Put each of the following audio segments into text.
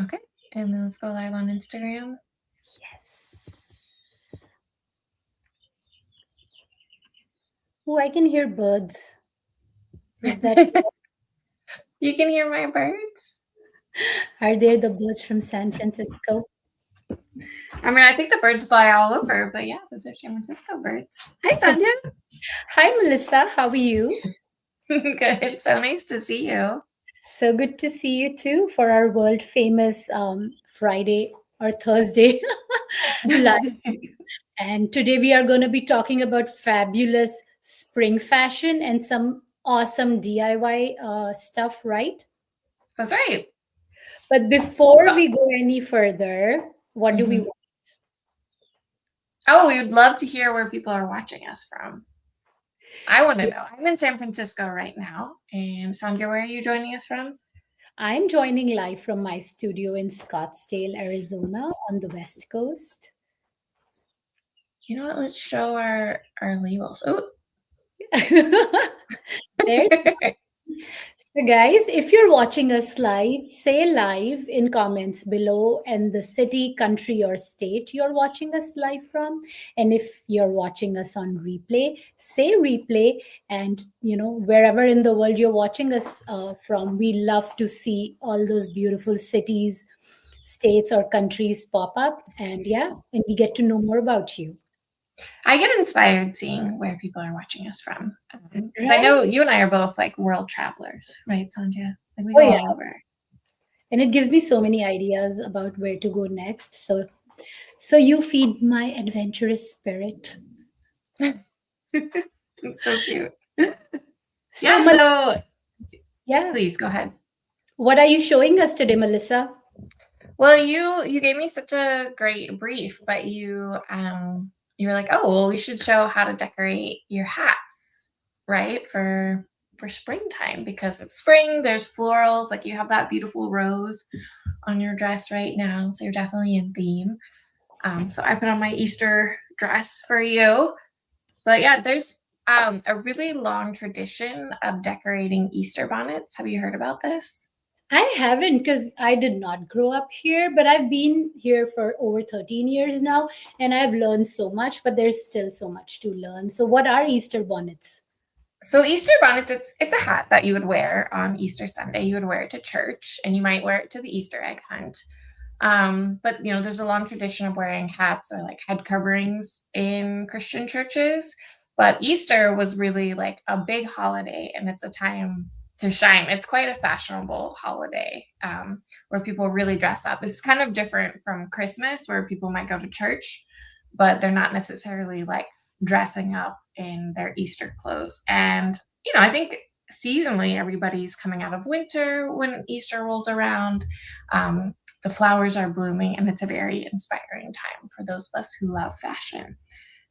Okay, and then let's go live on Instagram. Yes. Oh, I can hear birds. Is that You can hear my birds? Are there the birds from San Francisco? I mean, I think the birds fly all over, but yeah, those are San Francisco birds. Hi, Sandhya. Hi, Melissa. How are you? Good. So nice to see you. So good to see you too for our world famous Friday or Thursday live. And today we are going to be talking about fabulous spring fashion and some awesome DIY stuff, right? That's right. But before we go any further, what do we want? Oh, we would love to hear where people are watching us from. I want to know. I'm in San Francisco right now. And Sandhya, where are you joining us from? I'm joining live from my studio in Scottsdale, Arizona on the West Coast. You know what? Let's show our labels. Oh. There's So, guys, if you're watching us live, say live in comments below and the city, country, or state you're watching us live from. And if you're watching us on replay, say replay. And, wherever in the world you're watching us from, we love to see all those beautiful cities, states, or countries pop up. And and we get to know more about you. I get inspired seeing where people are watching us from. Because I know you and I are both like world travelers, right, Sandhya? Like we go all over. And it gives me so many ideas about where to go next. So you feed my adventurous spirit. It's so cute. So Please go ahead. What are you showing us today, Melissa? Well, you gave me such a great brief, but you were like, oh, well, we should show how to decorate your hats, right? For springtime, because it's spring, there's florals, like you have that beautiful rose on your dress right now. So you're definitely in theme. So I put on my Easter dress for you. But yeah, there's a really long tradition of decorating Easter bonnets. Have you heard about this? I haven't because I did not grow up here, but I've been here for over 13 years now and I've learned so much, but there's still so much to learn. So, what are Easter bonnets? So Easter bonnets, it's a hat that you would wear on Easter Sunday. You would wear it to church, and you might wear it to the Easter egg hunt. But there's a long tradition of wearing hats or like head coverings in Christian churches. But Easter was really like a big holiday, and it's a time to shine. It's quite a fashionable holiday where people really dress up. It's kind of different from Christmas, where people might go to church, but they're not necessarily like dressing up in their Easter clothes. And, I think seasonally everybody's coming out of winter when Easter rolls around. The flowers are blooming, and it's a very inspiring time for those of us who love fashion.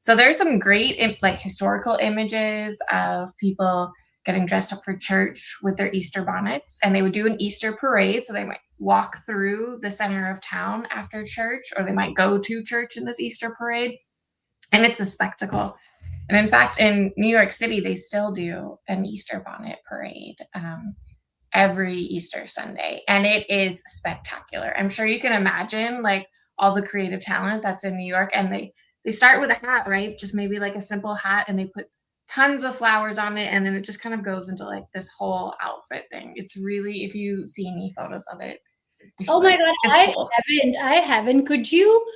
So there's some great like historical images of people getting dressed up for church with their Easter bonnets, and they would do an Easter parade. So they might walk through the center of town after church, or they might go to church in this Easter parade. And it's a spectacle. And in fact, in New York City, they still do an Easter bonnet parade every Easter Sunday. And it is spectacular. I'm sure you can imagine like all the creative talent that's in New York. And they start with a hat, right? Just maybe like a simple hat, and they put tons of flowers on it. And then it just kind of goes into like this whole outfit thing. It's really, if you see any photos of it. Oh my God, cool. I haven't. Could you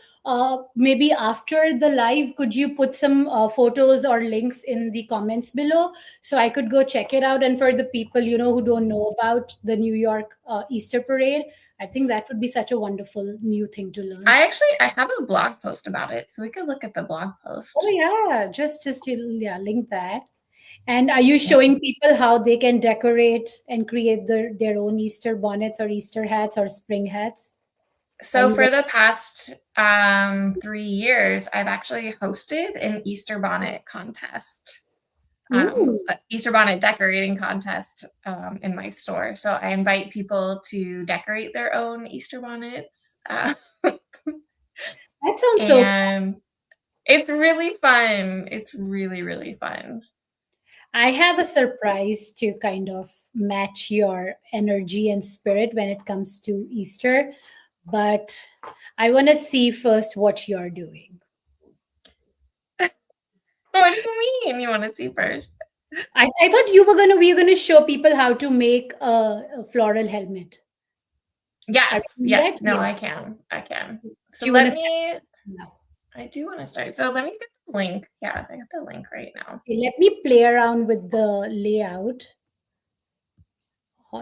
maybe after the live, could you put some photos or links in the comments below so I could go check it out? And for the people, who don't know about the New York Easter parade, I think that would be such a wonderful new thing to learn. I have a blog post about it, so we could look at the blog post. Oh yeah, just to link that. And are you showing people how they can decorate and create their own Easter bonnets or Easter hats or spring hats? So for the past 3 years, I've actually hosted an Easter bonnet contest, Easter bonnet decorating contest in my store. So I invite people to decorate their own Easter bonnets. That sounds so fun. It's really fun. It's really, really fun. I have a surprise to kind of match your energy and spirit when it comes to Easter. but I want to see first what you're doing. What do you mean you want to see first? I thought we were gonna show people how to make a floral helmet. Are Yes, we doing yes. that? No, I Yes. can. I can. So Do you want let to start me, now? I do want to start. So let me get the link. Yeah, I got the link right now. Okay, let me play around with the layout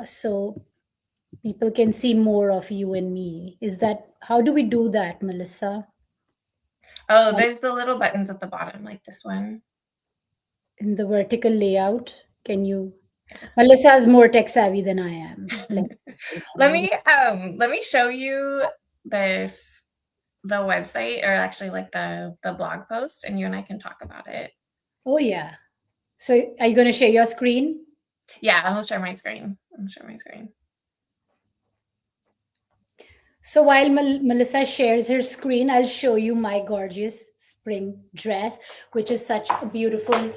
so people can see more of you and me. Is that how do we do that, Melissa? Oh, there's the little buttons at the bottom, like this one. In the vertical layout, can you? Melissa is more tech savvy than I am. Let me show you this the website, or actually like the blog post, and you and I can talk about it. Oh yeah. So are you going to share your screen? Yeah, I'll share my screen. I'll share my screen. So while Melissa shares her screen, I'll show you my gorgeous spring dress, which is such a beautiful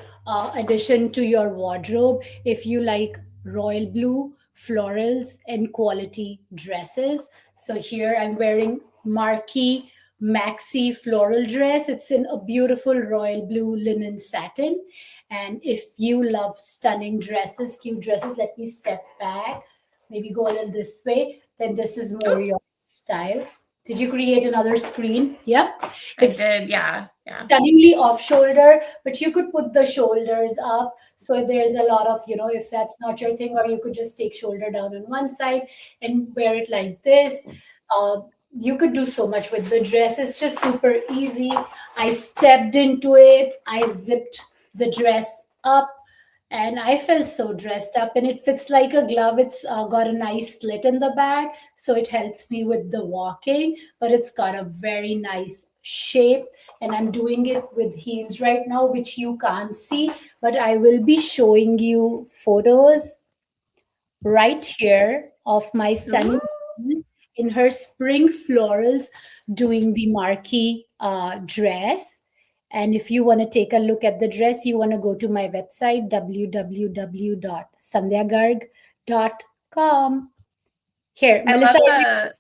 addition to your wardrobe. If you like royal blue, florals, and quality dresses. So here I'm wearing marquee maxi floral dress. It's in a beautiful royal blue linen satin. And if you love stunning dresses, cute dresses, let me step back, maybe go a little this way, then this is more Oh, your style. Did you create another screen? Yeah. I It's did. Yeah, yeah. stunningly off shoulder, but you could put the shoulders up. So there's a lot of, if that's not your thing, or you could just take shoulder down on one side and wear it like this. Uh, you could do so much with the dress. It's just super easy. I stepped into it, I zipped the dress up, and I felt so dressed up, and it fits like a glove. It's got a nice slit in the back, so it helps me with the walking, but it's got a very nice shape. And I'm doing it with heels right now, which you can't see, but I will be showing you photos right here of my Ooh, stunning queen in her spring florals doing the marquee dress. And if you want to take a look at the dress, you want to go to my website, www.sandhyagarg.com. Here, I Melissa, love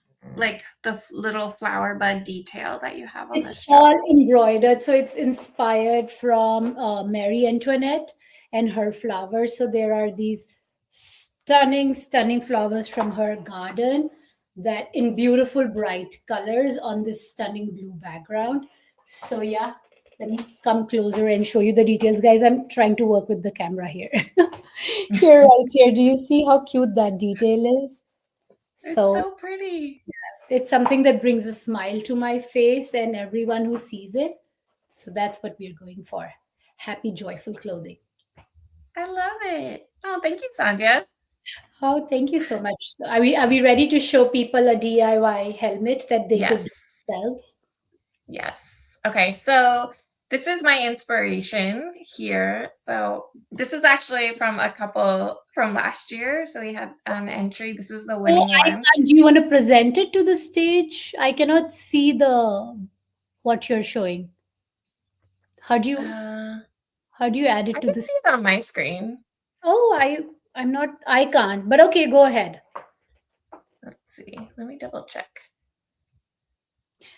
the little flower bud detail that you have on it's this dress. all embroidered. So it's inspired from Marie Antoinette and her flowers. So there are these stunning, stunning flowers from her garden that in beautiful bright colors on this stunning blue background. So yeah, let me come closer and show you the details, guys. I'm trying to work with the camera here. Here, right here. Do you see how cute that detail is? It's So so pretty. it's something that brings a smile to my face and everyone who sees it. So that's what we're going for. Happy, joyful clothing. I love it. Oh, thank you, Sandhya. Oh, thank you so much. So are we ready to show people a DIY helmet that they could do Yes. themselves? Yes. Okay, so this is my inspiration here. So this is actually from a couple from last year. So we had an entry. This was the Oh, winning I one. can't. Do you want to present it to the stage? I cannot see the what you're showing. How do you Uh, how do you add I it to can this? see it on my screen. Oh, I'm not. I can't. But okay, go ahead. Let's see. Let me double check.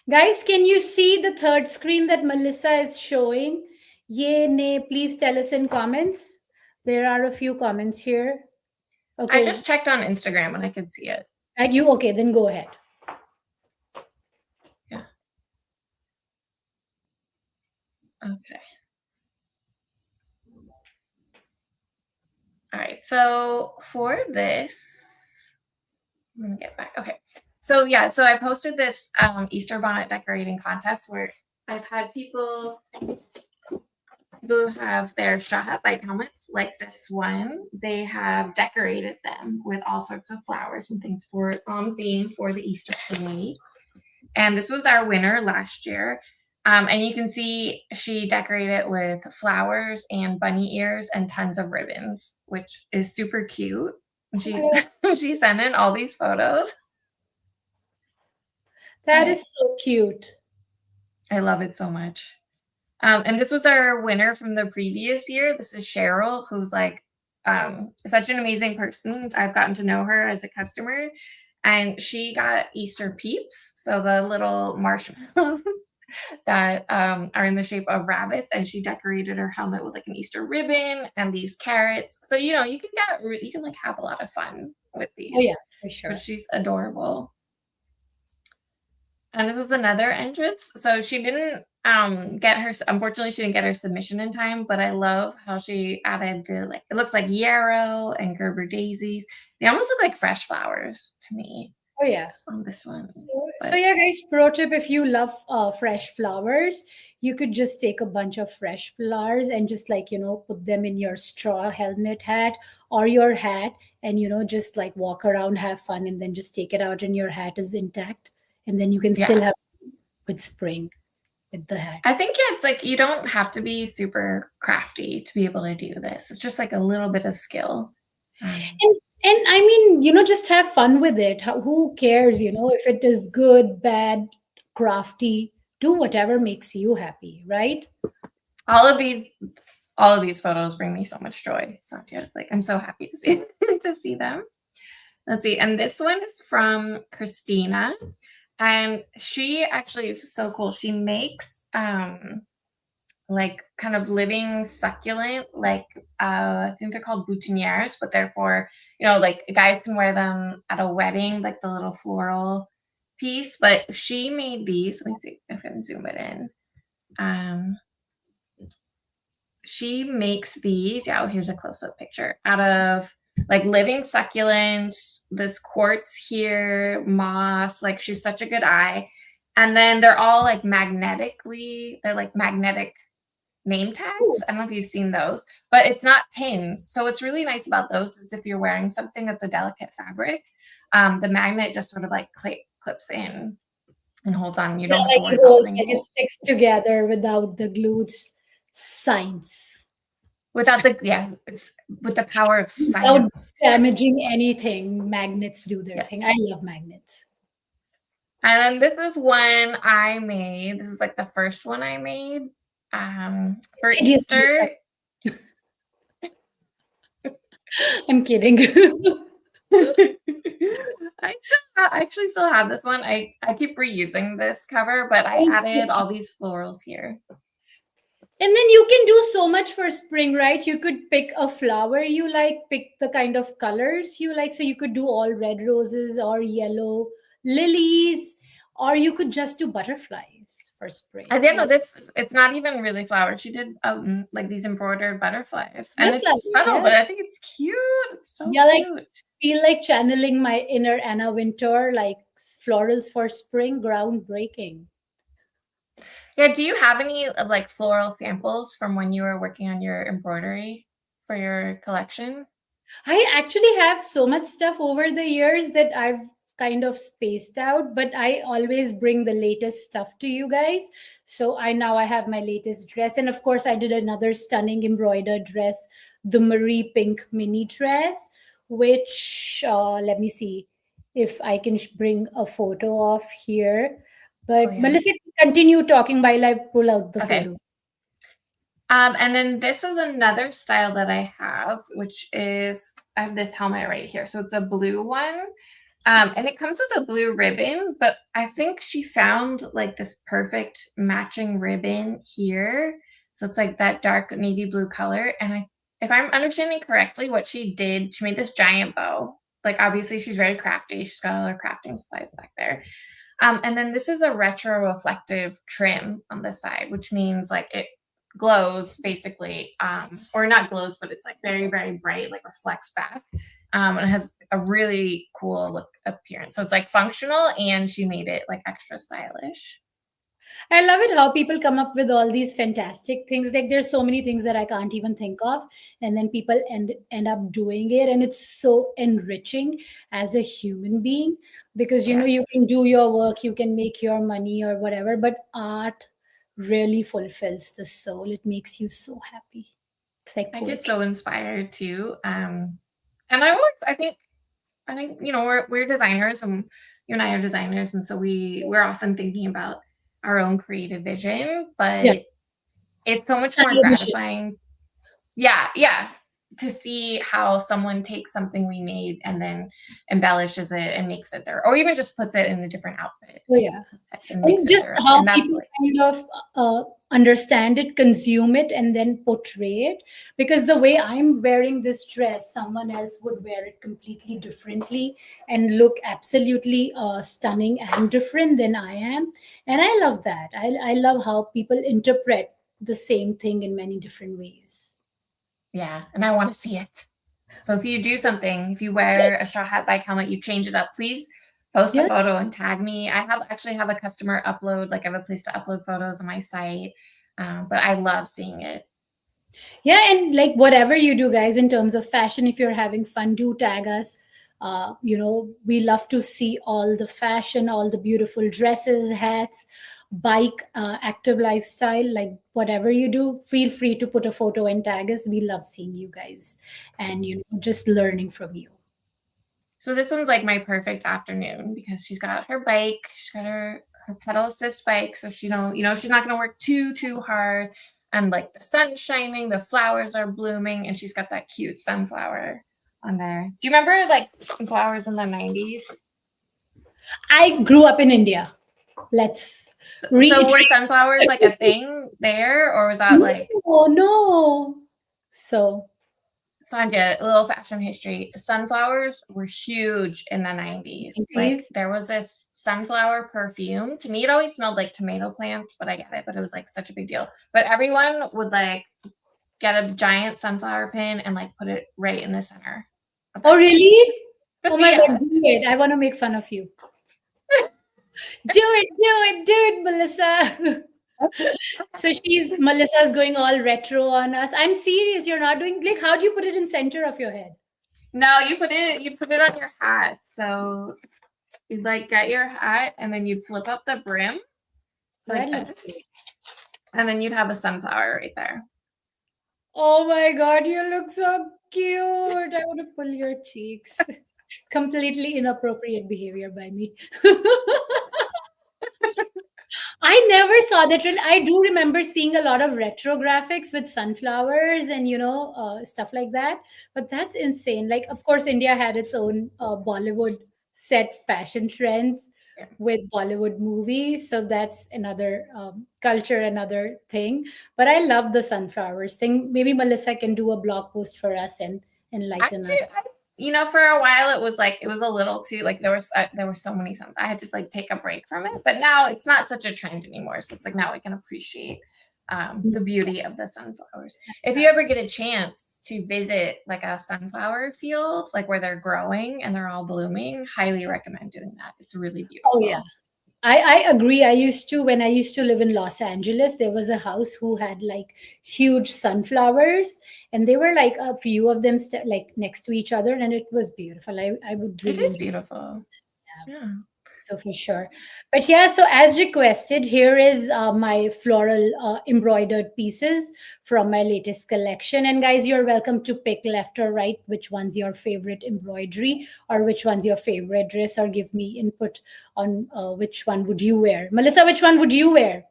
Guys, can you see the third screen that Melissa is showing? Yay, nay, please tell us in comments. There are a few comments here. I Okay. just checked on Instagram and I could see it. You okay, then go ahead. Yeah. Okay. All right. So for this, I'm gonna get back. Okay. So yeah, so I posted this Easter bonnet decorating contest where I've had people who have their Straw Hat Bike helmets, like this one. They have decorated them with all sorts of flowers and things for on theme for the Easter parade. And this was our winner last year. And you can see she decorated with flowers and bunny ears and tons of ribbons, which is super cute. And she sent in all these photos. That is so cute. I love it so much. And this was our winner from the previous year. This is Cheryl, who's like such an amazing person. I've gotten to know her as a customer. And she got Easter peeps, so the little marshmallows that are in the shape of rabbits, and she decorated her helmet with like an Easter ribbon and these carrots. So you know you can like have a lot of fun with Oh yeah, these. for But sure. she's adorable. And this was another entrance. So she didn't get her, unfortunately she didn't get her submission in time, but I love how she added the, like, it looks like yarrow and Gerber daisies. They almost look like fresh flowers to me Oh yeah. on this one. So But yeah, guys, pro tip, if you love fresh flowers, you could just take a bunch of fresh flowers and just like, put them in your straw helmet hat or your hat and, just like walk around, have fun, and then just take it out and your hat is intact. And then you can still yeah, have with spring with the hat. I think, yeah, it's like you don't have to be super crafty to be able to do this. It's just like a little bit of skill. And, and I mean, just have fun with it. Who cares, if it is good, bad, crafty, do whatever makes you happy, right? all of these all of these photos bring me so much joy, Sandhya. Like, I'm so happy to see to see them. Let's see. And this one is from Christina. And she actually is so cool. She makes like kind of living succulent, like I think they're called boutonnieres, but they're for, like guys can wear them at a wedding, like the little floral piece. But she made these. Let me see if I can zoom it in. She makes these. Yeah, here's a close-up picture out of like living succulents, this quartz here, moss. Like, she's such a good eye. And then they're all like they're like magnetic name tags. I don't know if you've seen those, but it's not pins. So what's really nice about those is if you're wearing something that's a delicate fabric, the magnet just sort of like clips in and holds on. You Yeah, don't have to like worry it about holds, putting like it it sticks together without the glued signs, without the, yeah, it's with the power of without science. damaging anything. Magnets do their Yes. thing. I love magnets. And then this is one I made. This is like the first one I made for Hideous. Easter. I'm kidding. I actually still have this one. I keep reusing this cover, but I added all these florals here. And then you can do so much for spring, right? You could pick a flower you like, pick the kind of colors you like. So you could do all red roses or yellow lilies, or you could just do butterflies for spring. I didn't know this. It's not even really flowers. She did like these embroidered butterflies, and Butterflies, it's subtle, yeah. but I think it's cute. It's so Yeah, like cute. feel like channeling my inner Anna Wintour, like florals for spring, groundbreaking. Yeah. Do you have any like floral samples from when you were working on your embroidery for your collection? I actually have so much stuff over the years that I've kind of spaced out, but I always bring the latest stuff to you guys. So I have my latest dress. And of course, I did another stunning embroidered dress, the Marie Pink mini dress, which let me see if I can bring a photo of here. But Oh, yeah. Melissa, continue talking while I pull out the Okay. photo. And then this is another style that I have, which is, I have this helmet right here. So it's a blue one. And it comes with a blue ribbon, but I think she found like this perfect matching ribbon here. So it's like that dark navy blue color. And if I'm understanding correctly, what she did, she made this giant bow. Like, obviously she's very crafty. She's got all her crafting supplies back there. And then this is a retro reflective trim on the side, which means like it glows basically, or not glows, but it's like very, very bright, like reflects back. And it has a really cool look appearance. So it's like functional, and she made it like extra stylish. I love it how people come up with all these fantastic things. Like there's so many things that I can't even think of, and then people end up doing it, and it's so enriching as a human being because you Yes. can do your work, you can make your money or whatever, but art really fulfills the soul. It makes you so happy. It's like I get poetry. so inspired too. And I think we're designers, and you and I are designers, and so we're often thinking about our own creative vision, Yeah, but it's so much more subtle mission. gratifying. Yeah, yeah. to see how someone takes something we made and then embellishes it and makes it their, or even just puts it in a different outfit. Oh yeah. And makes And it just their own. how And that's people like, kind of understand it, consume it, and then portray it. Because the way I'm wearing this dress, someone else would wear it completely differently and look absolutely stunning and different than I am. And I love that. I love how people interpret the same thing in many different ways. yeah, and I want to see it. So if you do something, if you wear a straw hat bike helmet, you change it up, please post a Yeah. photo and tag me. I actually have a customer upload, like I have a place to upload photos on my site. But I love seeing it. Yeah, and like whatever you do, guys, in terms of fashion, if you're having fun, do tag us. We love to see all the fashion, all the beautiful dresses, hats, bike, active lifestyle. Like whatever you do, feel free to put a photo and tag us. We love seeing you guys, and just learning from you. So this one's like my perfect afternoon because she's got her bike, she's got her pedal assist bike, so she's not going to work too hard. And like the sun's shining, the flowers are blooming, and she's got that cute sunflower on there. Do you remember like sunflowers in the 90s? I grew up in India. Let's So were reiterate. sunflowers like a thing there, or was that like, No, no. So Sandhya, a little fashion history. Sunflowers were huge in the 90s. Like 90s. there was this sunflower perfume. To me, it always smelled like tomato plants, but I get it. But it was like such a big deal. But everyone would like get a giant sunflower pin and like put it right in the center of Oh, their face. really? Oh my God, Yes. do it. I want to make fun of you. Do it, Melissa. So Melissa's going all retro on us. I'm serious. You're not doing like, how do you put it in center of your head? No, you put it on your hat. So you'd like get your hat and then you'd flip up the brim like That looks this. great. And then you'd have a sunflower right there. Oh my God, you look so cute. I want to pull your cheeks. Completely inappropriate behavior by me. I never saw that trend. I do remember seeing a lot of retro graphics with sunflowers and stuff like that. But that's insane. Like, of course, India had its own Bollywood set fashion trends Yeah. with Bollywood movies. So that's another culture, another thing. But I love the sunflowers thing. Maybe Melissa can do a blog post for us and enlighten us. For a while it was a little too like there were so many songs. I had to like take a break from it, but now it's not such a trend anymore. So it's like now I can appreciate the beauty of the sunflowers. If you ever get a chance to visit like a sunflower field, like where they're growing and they're all blooming, highly recommend doing that. It's really beautiful. Oh yeah. I agree. When I used to live in Los Angeles, there was a house who had like huge sunflowers, and they were like a few of them like next to each other, and it was beautiful. I would It really is enjoy. beautiful. Yeah. So for sure. But yeah, so as requested, here is my floral embroidered pieces from my latest collection. And guys, you're welcome to pick left or right which one's your favorite embroidery or which one's your favorite dress, or give me input on which one would you wear. Melissa, which one would you wear?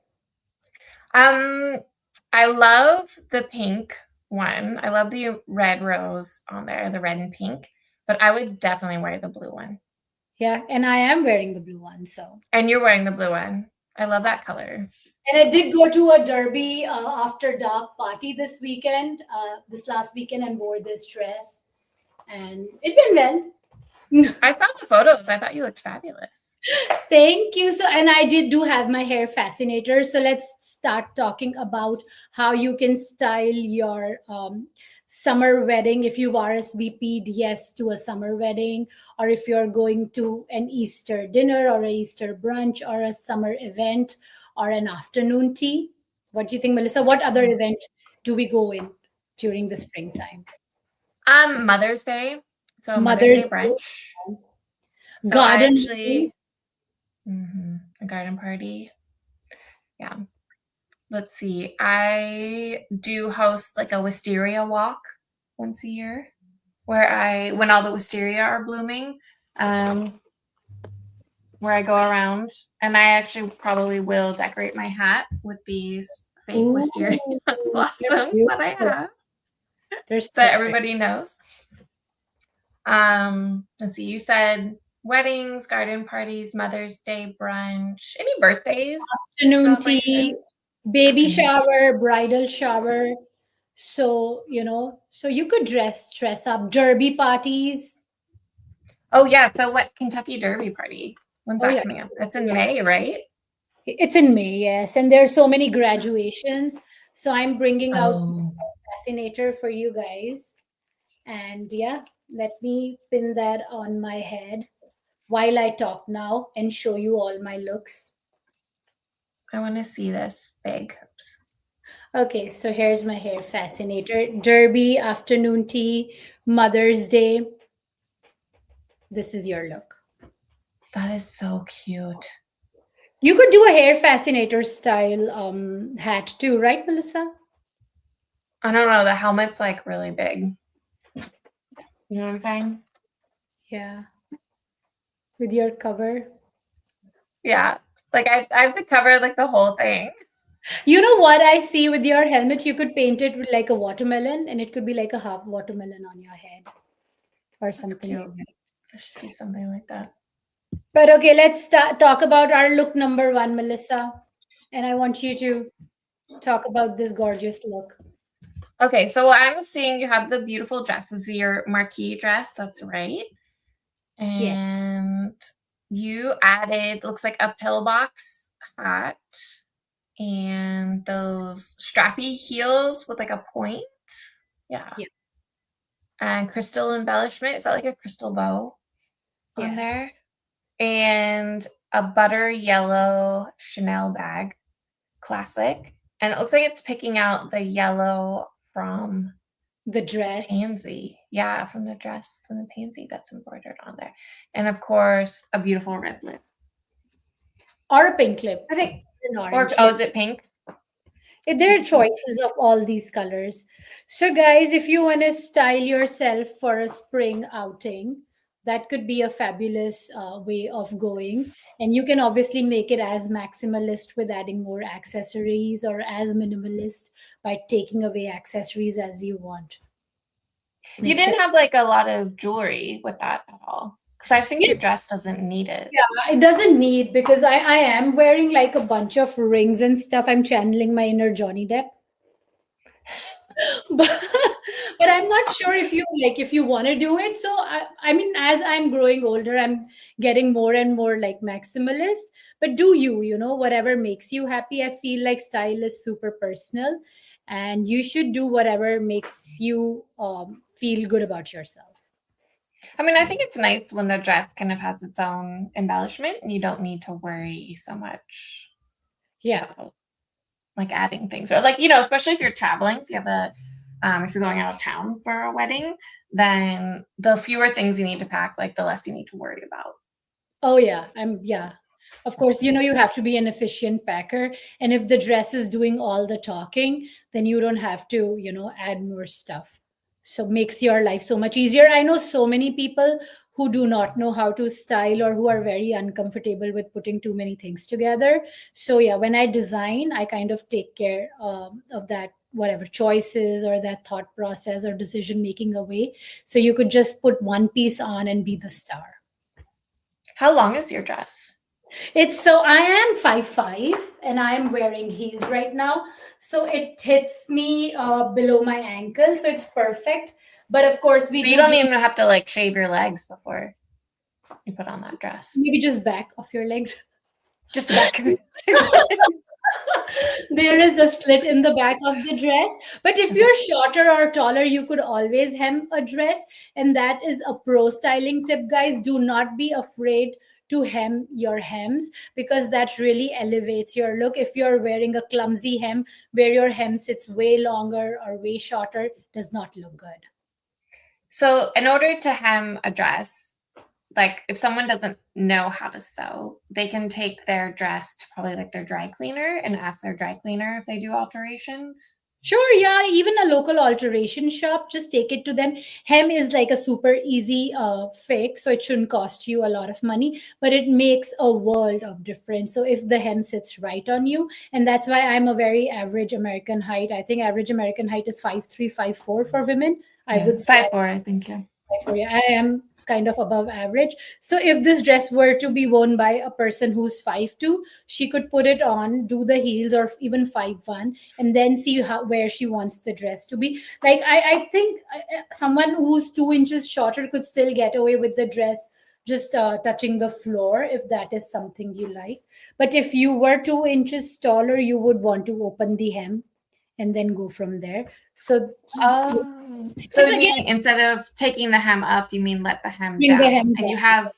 I love the pink one. I love the red rose on there, the red and pink, but I would definitely wear the blue one. Yeah, and I am wearing the blue one. So. And you're wearing the blue one. I love that color. And I did go to a Derby after dark party this last weekend, and wore this dress, and it went well. I saw the photos. I thought you looked fabulous. Thank you. So, and I do have my hair fascinator. So let's start talking about how you can style your summer wedding. If you've RSVP'd yes to a summer wedding, or if you're going to an Easter dinner or a Easter brunch or a summer event or an afternoon tea. What do you think, Melissa? What other event do we go in during the springtime? Mother's Day. So Mother's Day brunch. So Garden a garden party. Yeah. Let's see. I do host like a wisteria walk once a year, when all the wisteria are blooming, where I go around, and I actually probably will decorate my hat with these fake wisteria blossoms that I have. There's so everybody knows. Let's see. You said weddings, garden parties, Mother's Day brunch. Any birthdays? afternoon tea, Celebrations? baby Afternoon tea. shower, bridal shower. So, so you could dress up, derby parties. Oh yeah. So what Kentucky Derby party? When's Oh that yeah. coming up? That's in May, right? It's in May, yes. And there are so many graduations. So I'm bringing out Oh. fascinator for you guys. And yeah, let me pin that on my head while I talk now and show you all my looks. I want to see this big. Oops. Okay, so here's my hair fascinator. Derby, afternoon tea, Mother's Day. This is your look. That is so cute. You could do a hair fascinator style hat too, right, Melissa? I don't know. The helmet's like really big. You know what I'm saying? Yeah. With your cover. Yeah. Like I have to cover like the whole thing. You know what I see with your helmet? You could paint it with like a watermelon and it could be like a half watermelon on your head or That's something cute. like that. I should do something like that. But okay, let's talk about our look number one, Melissa. And I want you to talk about this gorgeous look. Okay, so I'm seeing you have the beautiful dress. This is your marquee dress. That's right. Yeah. And you added, looks like a pillbox hat and those strappy heels with like a point. Yeah. Yeah. And crystal embellishment. Is that like a crystal bow on Yeah. there? And a butter yellow Chanel bag, classic. And it looks like it's picking out the yellow from The dress. pansy. Yeah, from the dress and the pansy that's embroidered on there. And of course, a beautiful red lip. Or a pink lip. I think, An or orange oh, lip. is it pink? There are choices of all these colors. So, guys, if you want to style yourself for a spring outing, that could be a fabulous way of going. And you can obviously make it as maximalist with adding more accessories, or as minimalist by taking away accessories as you want. You didn't have like a lot of jewelry with that at all. Because I think your dress doesn't need it. Yeah, it doesn't need, because I am wearing like a bunch of rings and stuff. I'm channeling my inner Johnny Depp. but, but I'm not sure if you want to do it. So I mean, as I'm growing older, I'm getting more and more like maximalist. But do whatever makes you happy. I feel like style is super personal, and you should do whatever makes you feel good about yourself. I mean, I think it's nice when the dress kind of has its own embellishment and you don't need to worry so much. Yeah. About, like adding things, or like, especially if you're traveling, if you have if you're going out of town for a wedding, then the fewer things you need to pack, like the less you need to worry about. Oh yeah, yeah. Of course, you have to be an efficient packer, and if the dress is doing all the talking, then you don't have to, add more stuff. So makes your life so much easier. I know so many people who do not know how to style, or who are very uncomfortable with putting too many things together. So yeah, when I design, I kind of take care of that, whatever choices or that thought process or decision making away. So you could just put one piece on and be the star. How long is your dress? I am 5'5" and I'm wearing heels right now. So it hits me below my ankle. So it's perfect. But of course, You don't even have to like shave your legs before you put on that dress. Maybe just back of your legs. Just the back of it. There is a slit in the back of the dress. But if you're shorter or taller, you could always hem a dress. And that is a pro styling tip, guys. Do not be afraid to hem your hems, because that really elevates your look. If you're wearing a clumsy hem where your hem sits way longer or way shorter, does not look good. So in order to hem a dress, like if someone doesn't know how to sew, they can take their dress to probably like their dry cleaner and ask their dry cleaner if they do alterations. Sure, yeah, even a local alteration shop, just take it to them. Hem is like a super easy fix, so it shouldn't cost you a lot of money, but it makes a world of difference. So if the hem sits right on you, and that's why I'm a very average American height. I think average American height is 5'3", 5'4" for women. I Yeah, would say 5'4", I think. Yeah. for you. I am kind of above average. So if this dress were to be worn by a person who's 5'2", she could put it on, do the heels, or even 5'1", and then see how where she wants the dress to be. Like I think someone who's 2 inches shorter could still get away with the dress just touching the floor if that is something you like. But if you were 2 inches taller, you would want to open the hem and then go from there. So Oh, so it's you again mean instead of taking the hem up, you mean let the hem bring the down, hem and down.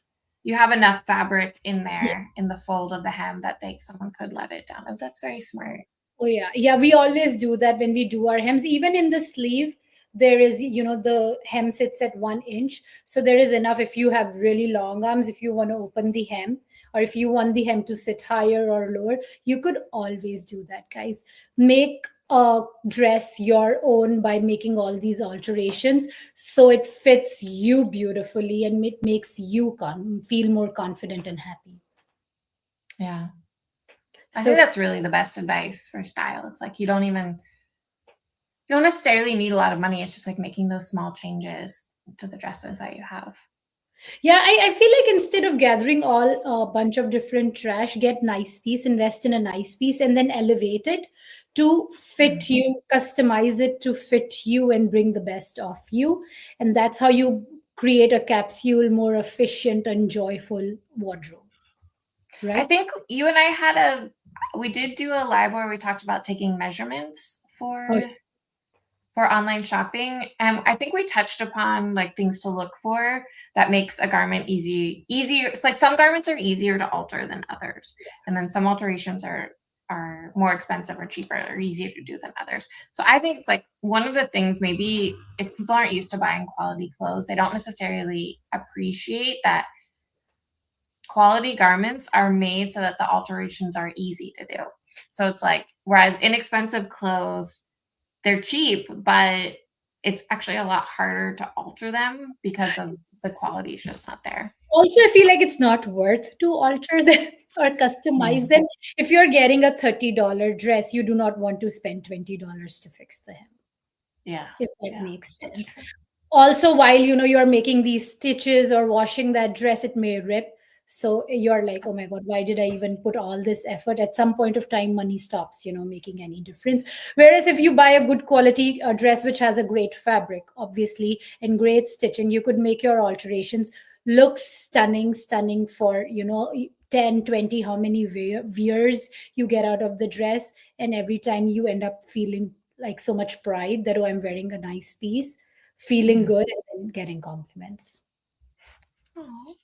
you have enough fabric in there in the fold of the hem that someone could let it down. Oh, that's very smart. Oh yeah, yeah. We always do that when we do our hems. Even in the sleeve, there is, the hem sits at 1 inch, so there is enough. If you have really long arms, if you want to open the hem, or if you want the hem to sit higher or lower, you could always do that, guys. Make a dress your own by making all these alterations so it fits you beautifully and it makes you feel more confident and happy. Yeah, I think So that's really the best advice for style. It's like you don't necessarily need a lot of money. It's just like making those small changes to the dresses that you have. yeah, I feel like instead of gathering all a bunch of different trash, get nice piece, invest in a nice piece, and then elevate it to fit Mhm. you, customize it to fit you, and bring the best of you. And that's how you create a capsule, more efficient and joyful wardrobe, I right? think you and I we did do a live where we talked about taking measurements Oh, for online shopping, and I think we touched upon like things to look for that makes a garment easier. It's like some garments are easier to alter than others, and then some alterations are more expensive or cheaper or easier to do than others. So I think it's like one of the things, maybe if people aren't used to buying quality clothes, they don't necessarily appreciate that quality garments are made so that the alterations are easy to do. So it's like, whereas inexpensive clothes, they're cheap, but it's actually a lot harder to alter them because of the quality is just not there. also, I feel like it's not worth to alter them or Yeah. customize them. If you're getting a $30 dress, you do not want to spend $20 to fix the hem, Yeah. if that Yeah. makes That's sense. true. Also, while you're making these stitches or washing that dress, it may rip. So you're like, oh my god, why did I even put all this effort? At some point of time, money stops making any difference. Whereas if you buy a good quality dress which has a great fabric, obviously, and great stitching, you could make your alterations look stunning for 10, 20, how many wears you get out of the dress, and every time you end up feeling like so much pride that, oh, I'm wearing a nice piece, feeling Mhm. good, and then getting compliments. Aw.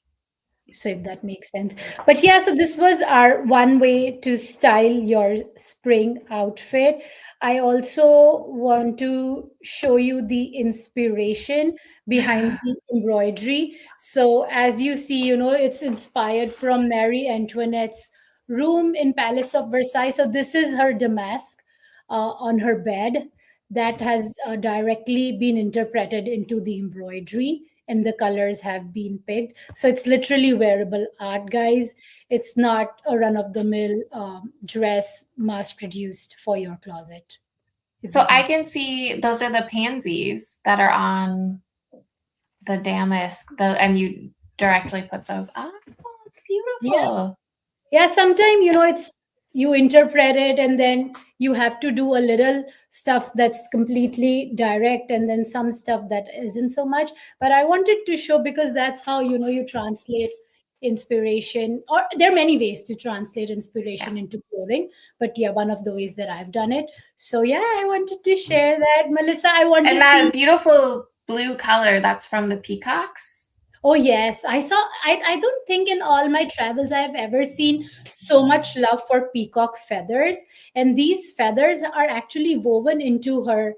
So if that makes sense. But yeah, so this was our one way to style your spring outfit. I also want to show you the inspiration behind the embroidery. So as you see, it's inspired from Marie Antoinette's room in Palace of Versailles. So this is her damask on her bed that has directly been interpreted into the embroidery, and the colors have been picked. So it's literally wearable art, guys. It's not a run of the mill dress mass produced for your closet, if So that I makes can see those are the pansies that are on the damask, and you directly put those on. Oh, it's yeah. beautiful. Yeah, sometimes it's you interpret it, and then you have to do a little stuff that's completely direct, and then some stuff that isn't so much. But I wanted to show, because that's how you translate inspiration, or there are many ways to translate Yeah. inspiration into clothing, but yeah, one of the ways that I've done it. So yeah, I wanted to share that. Melissa, I want to And see. that beautiful blue color, that's from the peacocks. Oh yes, I saw. I don't think in all my travels I have ever seen so much love for peacock feathers, and these feathers are actually woven into her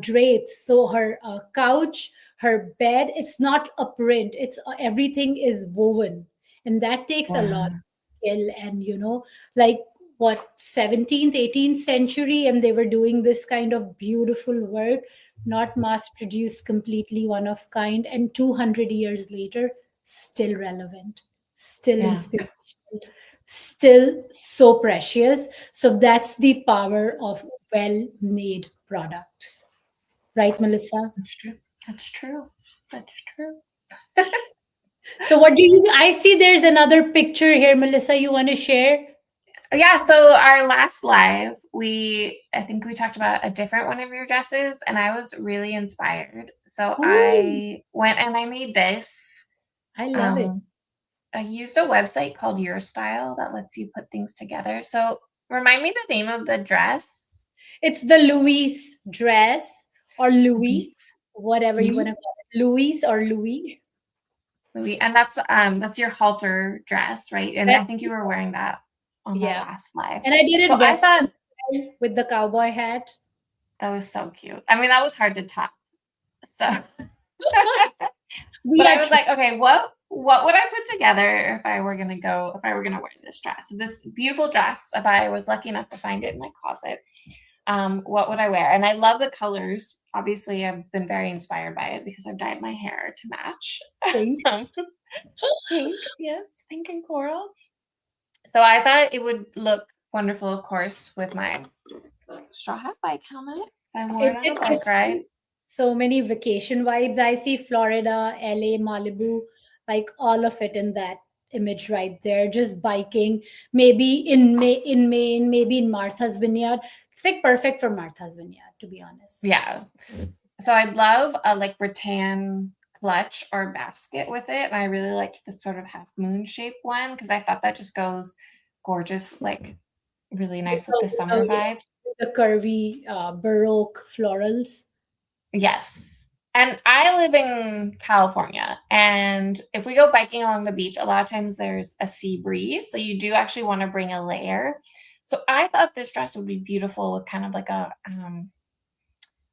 drapes. So her couch, her bed. It's not a print. It's everything is woven, and that takes a lot Wow. of skill. And like what 17th 18th century, and they were doing this kind of beautiful work, not mass produced, completely one of kind, and 200 years later still relevant, still Yeah, inspirational, still so precious. So that's the power of well made products, right, Melissa? that's true. That's true. That's true. So what do you, I see there's another picture here, Melissa, you want to share? Yeah, so our last live, I think we talked about a different one of your dresses, and I was really inspired. So Ooh, I went and I made this. I love it. Um, I used a website called Your Style that lets you put things together. So remind me the name of the dress. It's the Louis dress, or Louise. Louis, whatever you want Louise. to call it. Louis or Louis. Louise. And that's your halter dress, right? And I think you were wearing that on the Yeah. last live. And I did So it I thought Western style with the cowboy hat. that was so cute. I mean, that was hard to top. So We but are I was like, okay, what would I put together if I were gonna wear this dress? So this beautiful dress, if I was lucky enough to find it in my closet, what would I wear? And I love the colors. Obviously, I've been very inspired by it because I've dyed my hair to match. pink. Um, Pink, yes, pink and coral. So I thought it would look wonderful, of course, with my straw hat bike helmet. If I wore it on It a bike gives ride. me so many vacation vibes. I see Florida, LA, Malibu, like all of it in that image right there. Just biking, maybe in Maine, maybe in Martha's Vineyard. It's like perfect for Martha's Vineyard, to be honest. Yeah. So I'd love a like rattan clutch or basket with it. And I really liked the sort of half moon shape one because I thought that just goes gorgeous, like really nice with the summer vibes. The curvy Baroque florals. Yes. And I live in California. And if we go biking along the beach, a lot of times there's a sea breeze. So you do actually want to bring a layer. So I thought this dress would be beautiful with kind of like a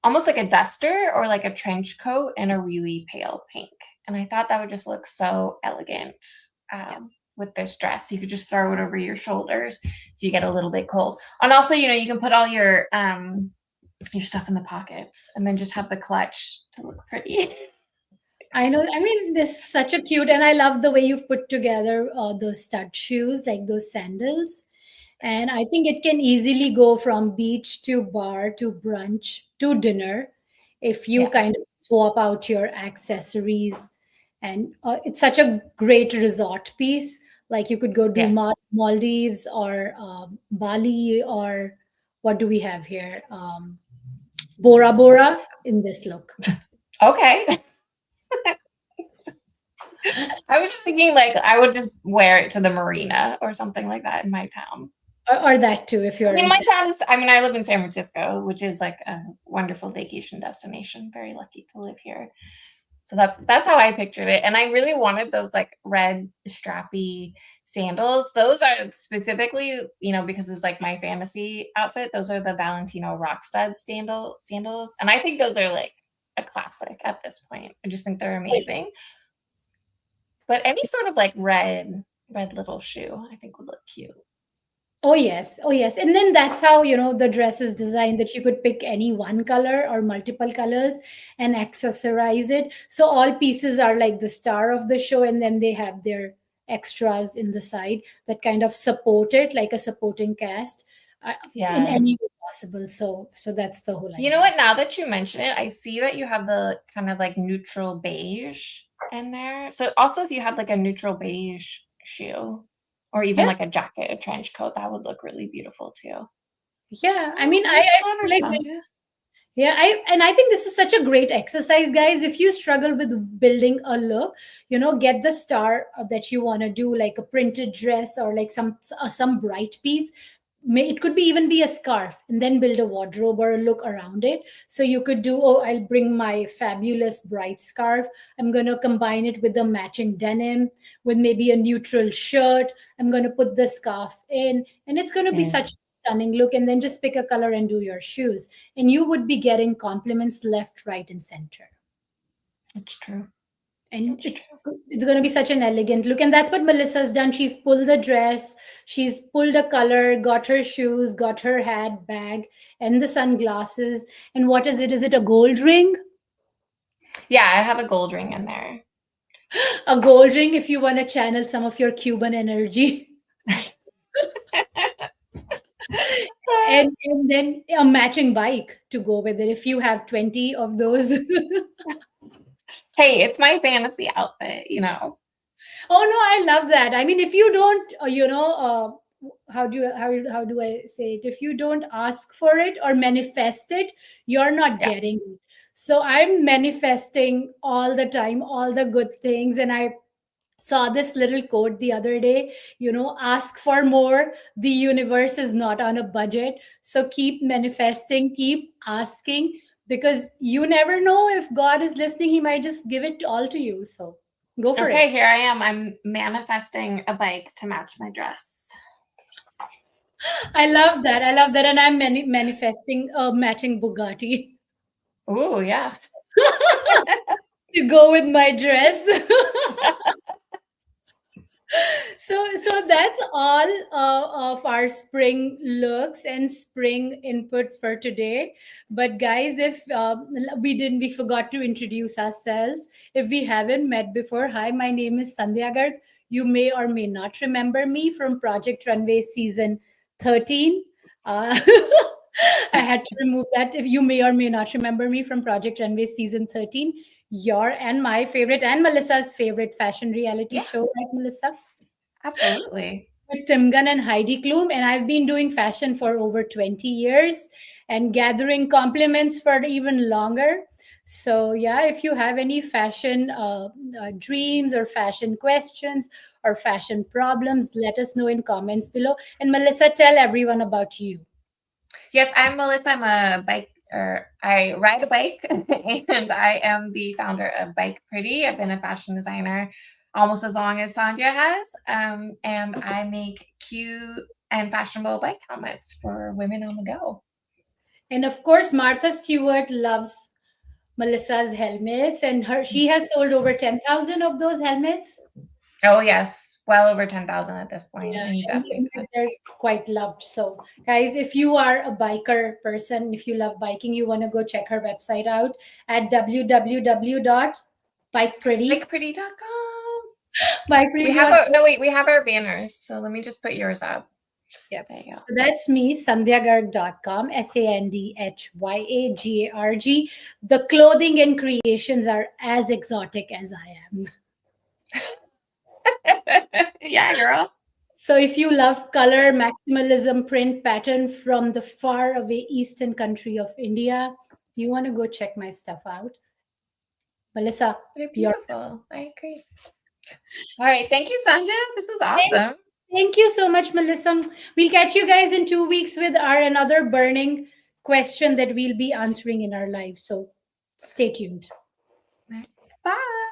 almost like a duster or like a trench coat and a really pale pink. And I thought that would just look so elegant with this dress. You could just throw it over your shoulders if you get a little bit cold. And also, you can put all your stuff in the pockets and then just have the clutch to look pretty. I know. I mean, this is such a cute, and I love the way you've put together those stud shoes, like those sandals. And I think it can easily go from beach to bar to brunch to dinner if you Yeah. kind of swap out your accessories. And it's such a great resort piece. Like you could go do Yes. Maldives or Bali, or what do we have here? Bora Bora in this look. Okay. I was just thinking like I would just wear it to the marina or something like that in my town. Or that too, if I you're mean, in. my town is, I live in San Francisco, which is like a wonderful vacation destination. Very lucky to live here. So that's how I pictured it. And I really wanted those like red strappy sandals. Those are specifically, because it's like my fantasy outfit. Those are the Valentino rock stud sandals. And I think those are like a classic at this point. I just think they're amazing. But any sort of like red little shoe, I think would look cute. Oh yes, oh yes. And then that's how, the dress is designed, that you could pick any one color or multiple colors and accessorize it. So all pieces are like the star of the show, and then they have their extras in the side that kind of support it, like a supporting cast, in Yeah. any way possible. So that's the whole You know idea. what? Now that you mention it, I see that you have the kind of like neutral beige in there. So also if you had like a neutral beige shoe or even Yeah, like a jacket, a trench coat, that would look really beautiful too. yeah. I Oh, mean, very I clever, feel like, Sandhya. yeah, I think this is such a great exercise, guys. If you struggle with building a look, get the star that you want to do, like a printed dress or like some bright piece. It could be even be a scarf, and then build a wardrobe or a look around it. So you could do, oh, I'll bring my fabulous bright scarf. I'm going to combine it with the matching denim, with maybe a neutral shirt. I'm going to put the scarf in, and it's going to be Yeah, such a stunning look. And then just pick a color and do your shoes, and you would be getting compliments left, right, and center. that's true. And That's true. it's going to be such an elegant look, and that's what Melissa's done. She's pulled the dress, she's pulled a color, got her shoes, got her hat, bag, and the sunglasses. And what is it? Is it a gold ring? Yeah, I have a gold ring in there. A gold ring if you want to channel some of your Cuban energy. And then a matching bike to go with it if you have 20 of those. Hey, it's my fantasy outfit, you know. Oh no, I love that. I mean, if you don't, how do I say it? If you don't ask for it or manifest it, you're not Yeah. getting it. So I'm manifesting all the time, all the good things, and I saw this little quote the other day. Ask for more. The universe is not on a budget, so keep manifesting, keep asking, because you never know if God is listening. He might just give it all to you. So go for it. Okay, here I am. I'm manifesting a bike to match my dress. I love that. I love that. And I'm manifesting a matching Bugatti Ooh, yeah. to go with my dress. So that's all of our spring looks and spring input for today. But guys, if we forgot to introduce ourselves. If we haven't met before, hi, my name is Sandhya Garg. You may or may not remember me from Project Runway season 13. I had to remove that. If you may or may not remember me from Project Runway season 13, your and my favorite and Melissa's favorite fashion reality Yeah, show, right, Melissa? absolutely. With Tim Gunn and Heidi Klum, and I've been doing fashion for over 20 years and gathering compliments for even longer. So, yeah, if you have any fashion dreams or fashion questions or fashion problems, let us know in comments below. And Melissa, tell everyone about you. Yes, I'm Melissa. I ride a bike and I am the founder of BikePretty. I've been a fashion designer almost as long as Sandhya has. And I make cute and fashionable bike helmets for women on the go. And of course, Martha Stewart loves Melissa's helmets, and she has sold over 10,000 of those helmets. Oh, yes. Well over 10,000 at this point. Yeah, I need to update that. they're quite loved. So, guys, if you are a biker person, if you love biking, you want to go check her website out at www.bikepretty. BikePretty.com. Bikepretty. We have our banners. So let me just put yours up. Yep. There you go. So that's me, sandhyagarg.com, SANDHYAGARG. The clothing and creations are as exotic as I am. Yeah, girl. So if you love color, maximalism, print pattern from the far away eastern country of India, you want to go check my stuff out. Melissa, They're beautiful. I agree. All right. Thank you, Sandhya. This was awesome. Thank you so much, Melissa. We'll catch you guys in 2 weeks with our another burning question that we'll be answering in our live. So stay tuned. Bye.